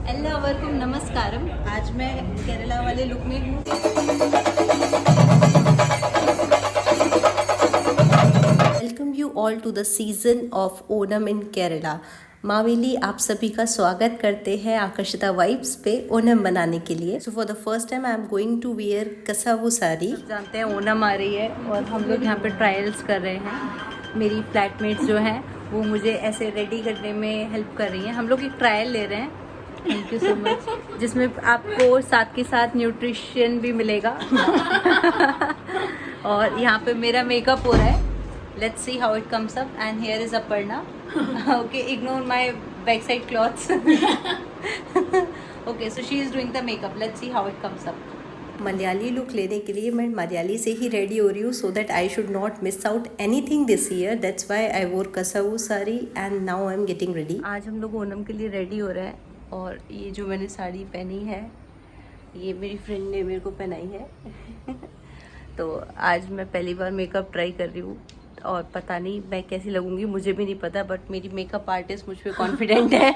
एल्लावर्कुम नमस्कारम। आज मैं केरला वाले लुक में हूँ। Welcome you all to the season of Onam in Kerala. Maveli आप सभी का स्वागत करते हैं आकर्षिता वाइब्स पे ओनम मनाने के लिए। So for the first time I am going to wear kasavu sari. जानते हैं ओनम आ रही है और हम लोग यहाँ पे ट्रायल्स कर रहे हैं। मेरी फ्लैटमेट्स जो हैं वो मुझे ऐसे रेडी करने में हेल्प कर रही हैं। हम लोग एक ट्रायल ले रहे हैं, थैंक यू सो मच, जिसमें आपको साथ के साथ न्यूट्रिशन भी मिलेगा। और यहाँ पे मेरा मेकअप हो रहा है। Let's see how it comes up and here is Aparna. Okay, ignore my back side clothes. Okay, so she is doing the makeup. Let's see how it comes up. Malayali look लेने के लिए मैं मलयाली से ही रेडी हो रही हूँ, so that I should not miss out anything this year. That's why I wore kasavu sari and now I am getting ready. आज हम लोग ओनम के लिए रेडी हो रहे हैं और ये जो मैंने साड़ी पहनी है ये मेरी फ्रेंड ने मेरे को पहनाई है। तो आज मैं पहली बार मेकअप ट्राई कर रही हूँ और पता नहीं मैं कैसी लगूंगी, मुझे भी नहीं पता, बट मेरी मेकअप आर्टिस्ट मुझ पर कॉन्फिडेंट है।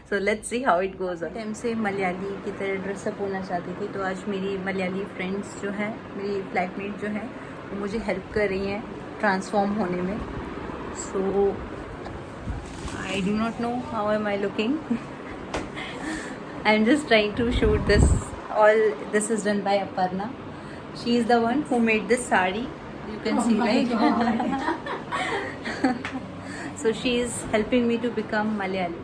So let's see how it goes. Time से मलयाली की तरह ड्रेसअप होना चाहती थी, तो आज मेरी मलयाली फ्रेंड्स जो हैं, मेरी फ्लैटमेट जो हैं, वो मुझे हेल्प कर रही हैं ट्रांसफॉर्म होने में। सो I do not know how am I looking. I'm just trying to shoot this. All this is done by Aparna. She is the one who made this sari. You can see, right? So she is helping me to become Malayali.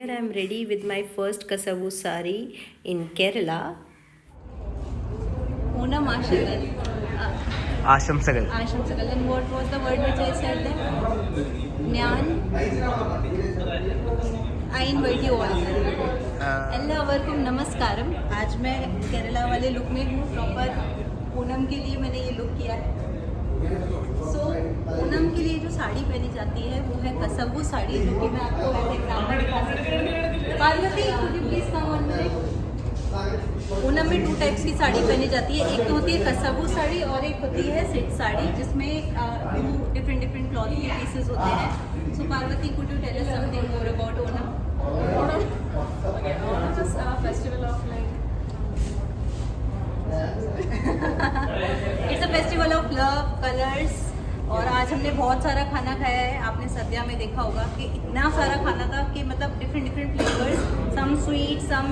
Here I am ready with my first Kasavu sari in Kerala. Onam Ashagal. ആശംസകൾ. Ashamsagal. And what was the word which I said then? Nyan. I invite you all. एल्लावर्कुम नमस्कारम। आज मैं केरला वाले look में हूँ। Proper Onam के लिए मैंने ये लुक किया है। सो ओनम के लिए जो साड़ी पहनी जाती है वो है कसवू साड़ी, जो कि मैं आपको ऐसे एग्जाम्पल दिखा सकती हूँ। Parvati, could you please come on minute? Onam में 2 टाइप्स की साड़ी पहनी जाती है। एक तो होती है कसवू साड़ी और एक होती है सेट साड़ी, जिसमें 2 डिफरेंट क्लॉथ के पीसेस होते हैं। So Parvati, could you tell us something more about Onam? Onam is a festival of it's a festival of love, colours. और आज हमने बहुत सारा खाना खाया है। आपने सद्या में देखा होगा कि इतना सारा खाना था कि मतलब different flavours, some sweet, some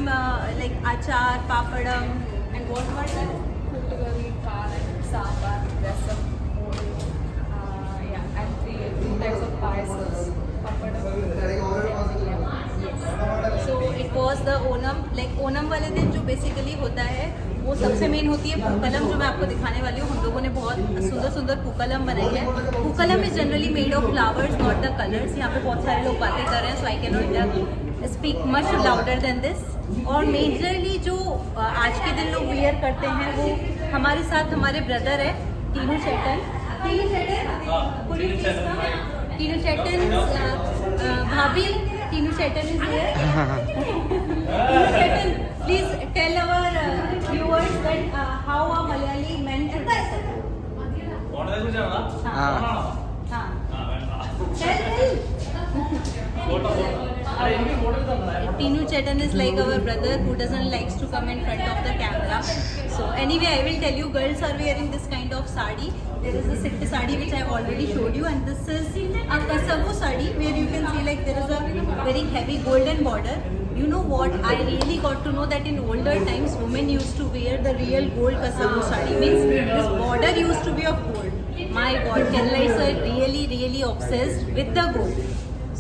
like achar, papadam and what Puttagali, Karan, Sambar, Rasam, and 3 types of paisas, papadam, so it was the Onam. Like Onam वाले दिन जो बेसिकली होता है वो सबसे मेन होती है पूकलम, जो मैं आपको दिखाने वाली हूँ। हम लोगों ने बहुत सुंदर सुंदर पूकलम बनाई है। Pookalam is generally made of flowers, not the colours. यहाँ पे बहुत सारे लोग बातें कर रहे हैं, so I can not speak much louder than this. और मेजरली जो आज के दिन लोग वियर करते हैं वो हमारे साथ हमारे ब्रदर है टीनू चेटन। टीनू चेटन भाभी, Tinu chettan is here. Tinu chettan, please tell our viewers that how a Malayali meant to dress up. Tinu Chetan is like our brother who doesn't likes to come in front of the camera. So anyway, I will tell you, girls are wearing this kind of sari. There is a sit sari which I have already showed you, and this is a Kasavu sari where you can see like there is a very heavy golden border. You know what? I really got to know that in older times, women used to wear the real gold Kasavu sari. Means this border used to be of gold. My God, Keralites are really obsessed with the gold.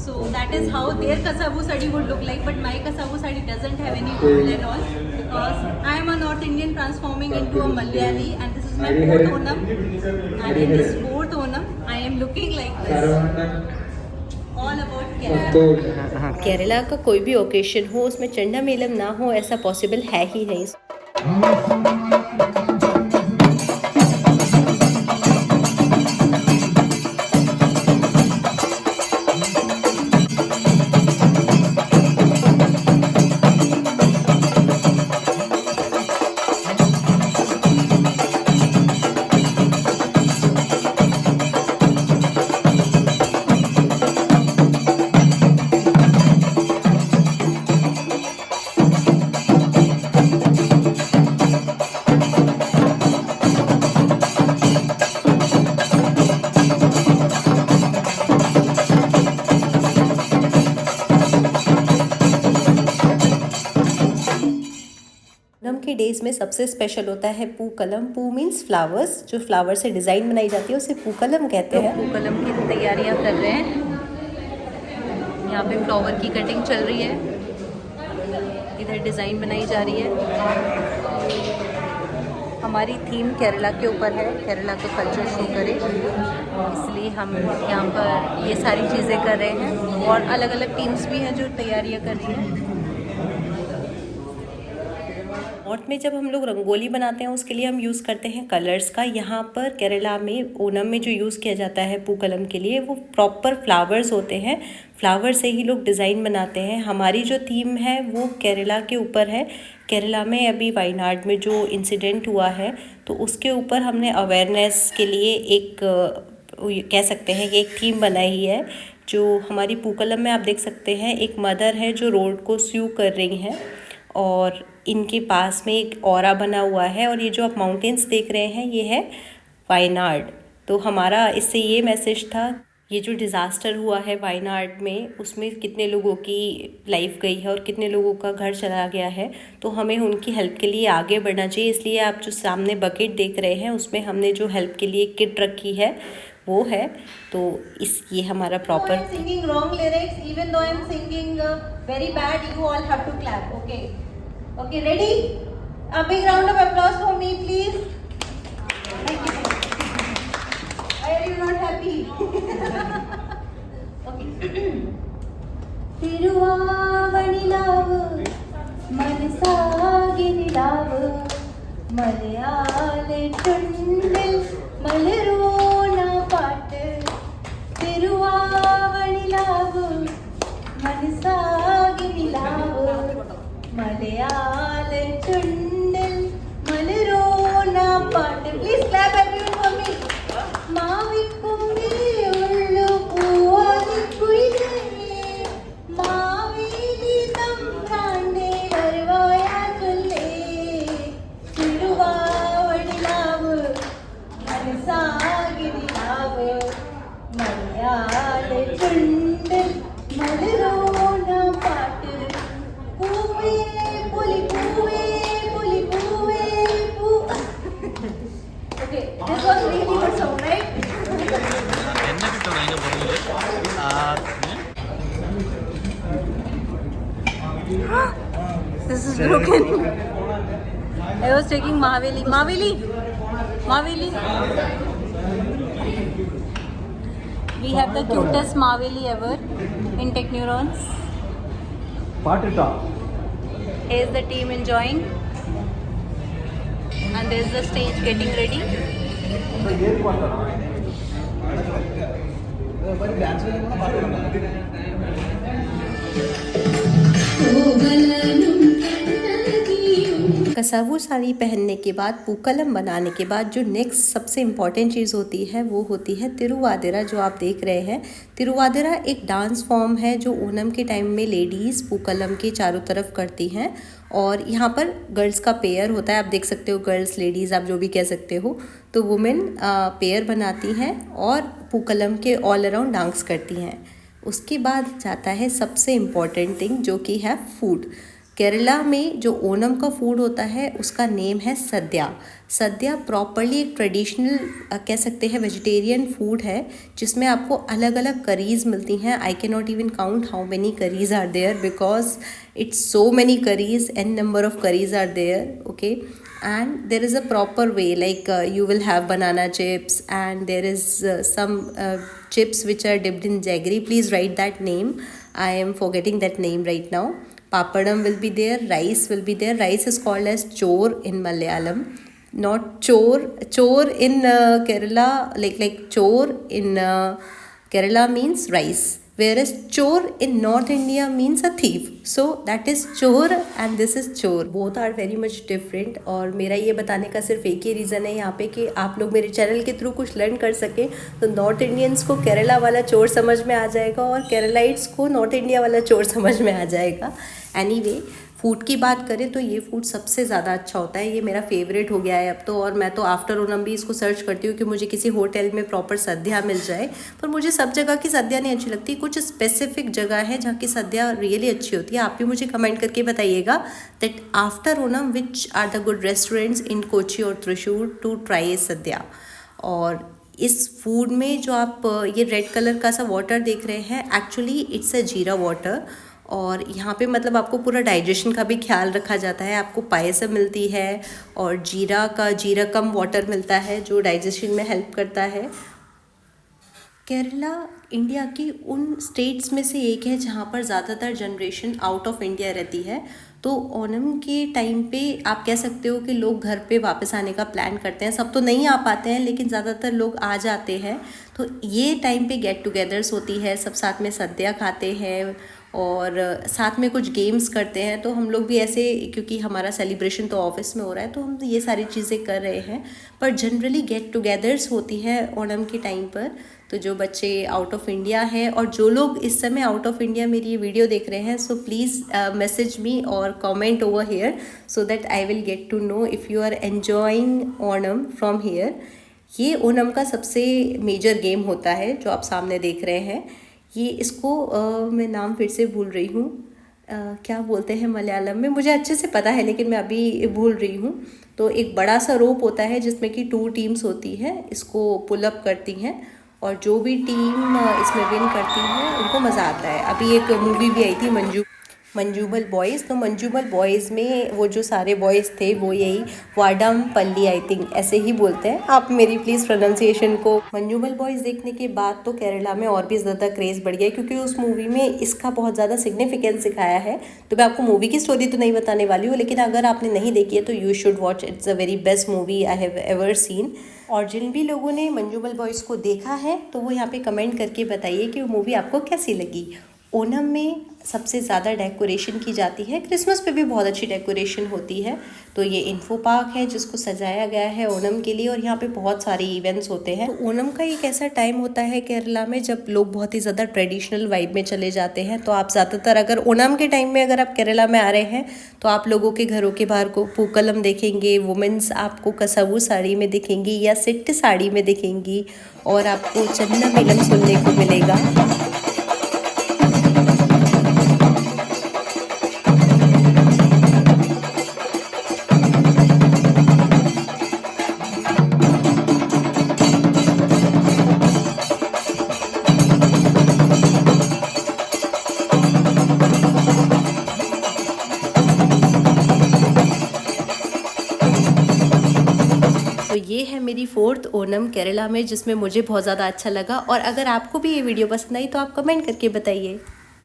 So that is how their Kasavu sari would look like. But my Kasavu sari doesn't have any gold at all, because I am a North Indian transforming into a Malayali, and this is my 4th Onam. And in this 4th Onam, I am looking like this. All about Kerala. Kerala का कोई भी occasion हो उसमें चंडा मेलम ना हो ऐसा possible है ही नहीं। के डेज़ में सबसे स्पेशल होता है पूकलम। पू मीन्स फ्लावर्स, जो फ्लावर से डिज़ाइन बनाई जाती है उसे पूकलम कहते हैं। पूकलम की तैयारियां कर रहे हैं। यहाँ पे फ्लावर की कटिंग चल रही है, इधर डिज़ाइन बनाई जा रही है। हमारी थीम केरला के ऊपर है, केरला का कल्चर शो करें, इसलिए हम यहाँ पर ये सारी चीज़ें कर रहे हैं। और अलग अलग टीम्स भी हैं जो तैयारियां कर रही हैं। नॉर्थ में जब हम लोग रंगोली बनाते हैं उसके लिए हम यूज़ करते हैं कलर्स का। यहाँ पर केरला में ओनम में जो यूज़ किया जाता है पूकलम के लिए वो प्रॉपर फ्लावर्स होते हैं। फ्लावर से ही लोग डिज़ाइन बनाते हैं। हमारी जो थीम है वो केरला के ऊपर है। केरला में अभी वायनाड में जो इंसिडेंट हुआ है तो उसके ऊपर हमने अवेयरनेस के लिए एक कह सकते हैं कि एक थीम बनाई है। जो हमारी पूकलम में आप देख सकते हैं एक मदर है जो रोड को स्यू कर रही हैं और इनके पास में एक ऑरा बना हुआ है। और ये जो आप माउंटेन्स देख रहे हैं ये है वायनाड। तो हमारा इससे ये मैसेज था, ये जो डिज़ास्टर हुआ है वायनाड में उसमें कितने लोगों की लाइफ गई है और कितने लोगों का घर चला गया है, तो हमें उनकी हेल्प के लिए आगे बढ़ना चाहिए। इसलिए आप जो सामने बकेट देख रहे हैं उसमें हमने जो हेल्प के लिए किट रखी है वो है। तो ये हमारा proper Singing wrong lyrics, even though I'm singing very bad, you all have to clap. Okay, ready? A big round of applause for me, please. Thank you. Why are you not happy? Okay. തിരുവാവണിലാവ് മനസാകിനിലാവ് മലയാള ചുണ്ടിൽ മലരോണ പാട്ട്. തിരുവാവണിലാവ് മനസാകിനിലാവ് മലയാള ചുണ്ടിൽ മലരോണ പാട്ട്. Please clap everyone for me. മാവിക്കൊമ്പിലുള്ളു പൂവാലിക്കുയിലേ Maveli തമ്പ്രാന്റെ വരവായ ചൊല്ലേ. തിരുവാവണിലാവ് മനസാകിനിലാവ് മലയാള ചുണ്ടിൽ മലരോണ പാട്ട്. പൂവേ പുലി പൂവേ പുലി പൂവേ പൂ. Okay, this was really good song, right? This is broken. I was taking Mahaveli. We have the cutest Mahaveli ever in Techneurons. Here's the team enjoying. And there's the stage getting ready. Kasavu sari पहनने के बाद पूकलम बनाने के बाद जो next सबसे important चीज़ होती है वो होती है तिरुवादिरा, जो आप देख रहे हैं। तिरुवादिरा एक डांस फॉर्म है जो ओनम के टाइम में लेडीज़ पूकलम के चारों तरफ करती हैं। और यहाँ पर गर्ल्स का पेयर होता है, आप देख सकते हो, गर्ल्स लेडीज़ आप जो भी कह सकते हो। तो वुमेन पेयर बनाती हैं और पूकलम के ऑल अराउंड डांस करती हैं। उसके बाद जाता है सबसे इम्पॉर्टेंट थिंग जो कि है फूड। केरला में जो ओनम का फूड होता है उसका नेम है सद्या। सद्या प्रॉपरली एक ट्रेडिशनल कह सकते हैं वेजिटेरियन फूड है जिसमें आपको अलग अलग करीज़ मिलती हैं। I can not even count how many curries are there because it's so many curries, an number of curries are there. Okay, and there is a proper way, like you will have banana chips and there is some chips which are dipped in jaggery. Please write that name, I am forgetting that name right now. Papadam will be there, rice will be there. Rice is called as chor in Malayalam, not chor. Chor in Kerala, like chor in Kerala means rice, whereas chor in North India means a thief. So that is chor and this is chor. Both are very much different. और मेरा ये बताने का सिर्फ एक ही reason है यहाँ पे कि आप लोग मेरे चैनल के थ्रू कुछ लर्न कर सकें। तो नॉर्थ इंडियंस को केरला वाला चोर समझ में आ जाएगा और केरलाइट्स को नॉर्थ इंडिया वाला चोर समझ में आ जाएगा। एनीवे फूड की बात करें तो ये फूड सबसे ज़्यादा अच्छा होता है, ये मेरा फेवरेट हो गया है अब तो। और मैं तो आफ्टर ओनम भी इसको सर्च करती हूँ कि मुझे किसी होटल में प्रॉपर सद्या मिल जाए। पर मुझे सब जगह की सद्या नहीं अच्छी लगती, कुछ स्पेसिफिक जगह है जहाँ की सद्या रियली अच्छी होती है। आप भी मुझे कमेंट करके बताइएगा that after Onam which are the good restaurants in Kochi और त्रिशूर टू ट्राई सद्या। और इस फूड में जो आप ये रेड कलर का सा वाटर देख रहे हैं, एक्चुअली इट्स अ जीरा वाटर। और यहाँ पे मतलब आपको पूरा डाइजेशन का भी ख्याल रखा जाता है। आपको पायसम मिलती है और जीरकम वाटर मिलता है जो डाइजेशन में हेल्प करता है। केरला इंडिया की उन स्टेट्स में से एक है जहाँ पर ज़्यादातर जनरेशन आउट ऑफ इंडिया रहती है। तो ओणम के टाइम पे आप कह सकते हो कि लोग घर पे वापस आने का प्लान करते हैं। सब तो नहीं आ पाते हैं लेकिन ज़्यादातर लोग आ जाते हैं। तो ये टाइम पे गेट टुगेदर्स होती है, सब साथ में सद्या खाते हैं और साथ में कुछ गेम्स करते हैं। तो हम लोग भी ऐसे, क्योंकि हमारा सेलिब्रेशन तो ऑफिस में हो रहा है तो हम ये सारी चीज़ें कर रहे हैं। पर जनरली गेट टुगेदर्स होती है ओणम के टाइम पर। तो जो बच्चे आउट ऑफ इंडिया हैं और जो लोग इस समय आउट ऑफ इंडिया मेरी ये वीडियो देख रहे हैं, सो प्लीज़ मैसेज मी और comment over here so that I will get to know if you are enjoying Onam from here. ये ओणम का सबसे मेजर गेम होता है जो आप सामने देख रहे हैं। ये इसको मैं नाम फिर से भूल रही हूँ, क्या बोलते हैं मलयालम में, मुझे अच्छे से पता है लेकिन मैं अभी भूल रही हूँ। तो एक बड़ा सा रोप होता है जिसमें कि 2 टीम्स होती हैं, इसको पुल अप करती हैं और जो भी टीम इसमें विन करती है उनको मज़ा आता है। अभी एक मूवी भी आई थी मंजूमल बॉयज़। तो मंजूमल बॉयज़ में वो जो सारे बॉयज़ थे वो यही वाडम पल्ली आई थिंक ऐसे ही बोलते हैं। आप मेरी प्लीज़ प्रोनाउंसिएशन को। मंजूमल बॉयज़ देखने के बाद तो केरला में और भी ज़्यादा क्रेज़ बढ़ गया क्योंकि उस मूवी में इसका बहुत ज़्यादा सिग्निफिकेंस सिखाया है। तो मैं आपको मूवी की स्टोरी तो नहीं बताने वाली हूँ, लेकिन अगर आपने नहीं देखी है तो you should watch, it's a very best movie I have ever seen. और जिन भी लोगों ने मंजूमल बॉयज़ को देखा है तो वो यहाँ पे कमेंट करके बताइए कि वो मूवी आपको कैसी लगी। ओणम में सबसे ज़्यादा डेकोरेशन की जाती है, क्रिसमस पे भी बहुत अच्छी डेकोरेशन होती है। तो ये इन्फो पार्क है जिसको सजाया गया है ओणम के लिए और यहाँ पे बहुत सारे इवेंट्स होते हैं। तो ओणम का एक ऐसा टाइम होता है केरला में जब लोग बहुत ही ज़्यादा ट्रेडिशनल वाइब में चले जाते हैं। तो आप ज़्यादातर अगर ओणम के टाइम में अगर आप केरला में आ रहे हैं तो आप लोगों के घरों के बाहर को पूकलम देखेंगे, वुमेंस आपको कसवू साड़ी में दिखेंगी या सिट्ट साड़ी में दिखेंगी और आपको चन्ना मेलम सुनने को मिलेगा। तो ये है मेरी 4th ओणम केरला में जिसमें मुझे बहुत ज़्यादा अच्छा लगा। और अगर आपको भी ये वीडियो पसंद आई तो आप कमेंट करके बताइए।